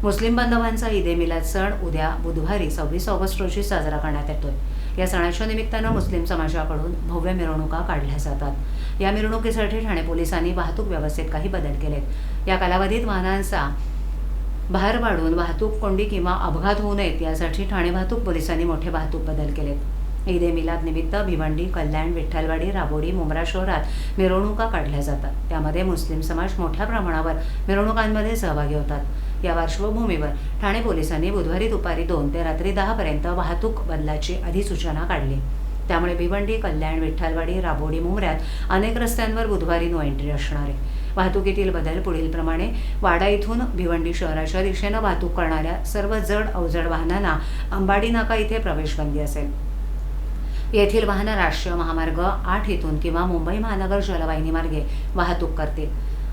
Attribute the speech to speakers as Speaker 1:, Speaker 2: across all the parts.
Speaker 1: मुस्लिम बांधवांचा ईद ए मिलाद सण उद्या बुधवारी 26 ऑगस्ट रोजी साजरा करण्यात येतोय। या सणाच्या निमित्तानं मुस्लिम समाजाकडून भव्य मिरवणुका काढल्या जातात। या मिरवणुकीसाठी ठाणे पोलिसांनी वाहतूक व्यवस्थेत काही बदल केलेत। या कालावधीत वाहनांचा भार वाढून वाहतूक कोंडी किंवा अपघात होऊ नयेत यासाठी ठाणे वाहतूक पोलिसांनी मोठे वाहतूक बदल केलेत। ईद ए मिलाद निमित्त भिवंडी, कल्याण, विठ्ठलवाडी, राबोडी, मुंब्रा शहरात मिरवणुका काढल्या जातात। त्यामध्ये मुस्लिम समाज मोठ्या प्रमाणावर मिरवणुकांमध्ये सहभागी होतात। या पार्श्वभूमीवर ठाणे पोलिसांनी बुधवारी दुपारी 2 ते रात्री 10 पर्यंत वाहतूक बदलाची अधिसूचना काढली। त्यामुळे भिवंडी, कल्याण, विठ्ठलवाडी, राबोडी, मुंब्र्यात अनेक रस्त्यांवर बुधवारी नो एंट्री असणार आहे। वाहतुकीतील बदल पुढील प्रमाणे: वाडा इथून भिवंडी शहराच्या दिशेनं वाहतूक करणाऱ्या सर्व जड अवजड वाहनांना अंबाडी नाका इथे प्रवेशबंदी असेल। येथील वाहनं राष्ट्रीय महामार्ग 8 इथून किंवा मुंबई महानगर जलवाहिनी मार्गे वाहतूक करतील।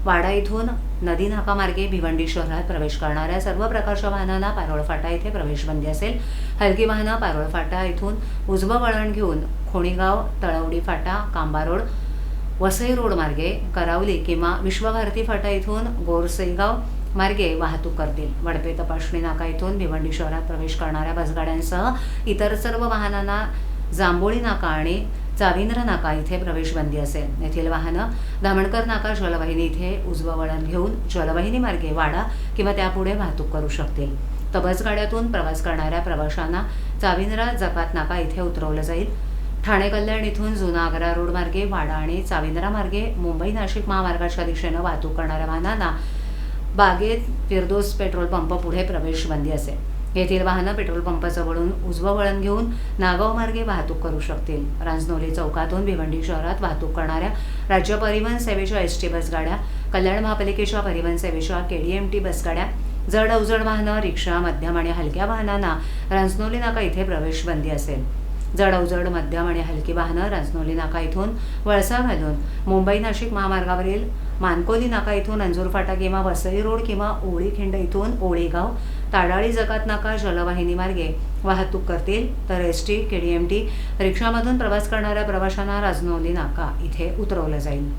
Speaker 1: वाडा इथून नदी नाका मार्गे भिवंडी शहरात प्रवेश करणाऱ्या सर्व प्रकारच्या वाहनांना पारोळ फाटा इथे प्रवेशबंदी असेल। हलकी वाहनं पारोळ फाटा इथून उजवं वळण घेऊन खोणीगाव, तळवडी फाटा, कांबा रोड, वसई रोड मार्गे करावली किंवा विश्वभारती फाटा इथून गोरसईगाव मार्गे वाहतूक करतील। वडपे तपासणी नाका इथून भिवंडी शहरात प्रवेश करणाऱ्या बसगाड्यांसह इतर सर्व वाहनांना जांभोळी नाका आणि चाविंद्र नाका इथे प्रवेशबंदी असेल। येथील वाहनं धामणकर नाका जलवाहिनी इथे उजवं वळण घेऊन जलवाहिनी मार्गे वाडा किंवा त्यापुढे वाहतूक करू शकतील। तर बसगाड्यातून प्रवास करणाऱ्या प्रवाशांना चाविंद्रा जकात नाका इथे उतरवलं जाईल। ठाणे कल्याण इथून जुना आग्रा रोड मार्गे वाडा आणि चाविंद्रा मार्गे मुंबई नाशिक महामार्गाच्या दिशेनं वाहतूक करणाऱ्या वाहनांना बागेत फिरदोस पेट्रोल पंप पुढे प्रवेशबंदी असेल। येथील वाहनं पेट्रोल पंपाजवळून उजवं वळण घेऊन नागाव मार्गे वाहतूक करू शकतील। रांजनोली चौकातून भिवंडी शहरात वाहतूक करणाऱ्या राज्य परिवहन सेवेच्या एसटी बसगाड्या, कल्याण महापालिकेच्या परिवहन सेवेच्या केडीएमटी बसगाड्या, जड अवजड वाहनं, रिक्षा, मध्यम आणि हलक्या वाहनांना रांजनोली नाका इथे प्रवेशबंदी असेल। जड अवजड, मध्यम आणि हलकी वाहनं रांजनोली नाका इथून वळसा घालून मुंबई नाशिक महामार्गावरील मानकोली नाका इथून अंजूर फाटा किंवा वसई रोड किंवा ओळीखिंड इथून ओळीगाव, ताडाळी जकात नाका जलवाहिनी मार्गे वाहतूक करतील। तर एसटी, केडीएमटी, रिक्षामधून प्रवास करणाऱ्या प्रवाशांना रांजनोली नाका इथे उतरवलं जाईल।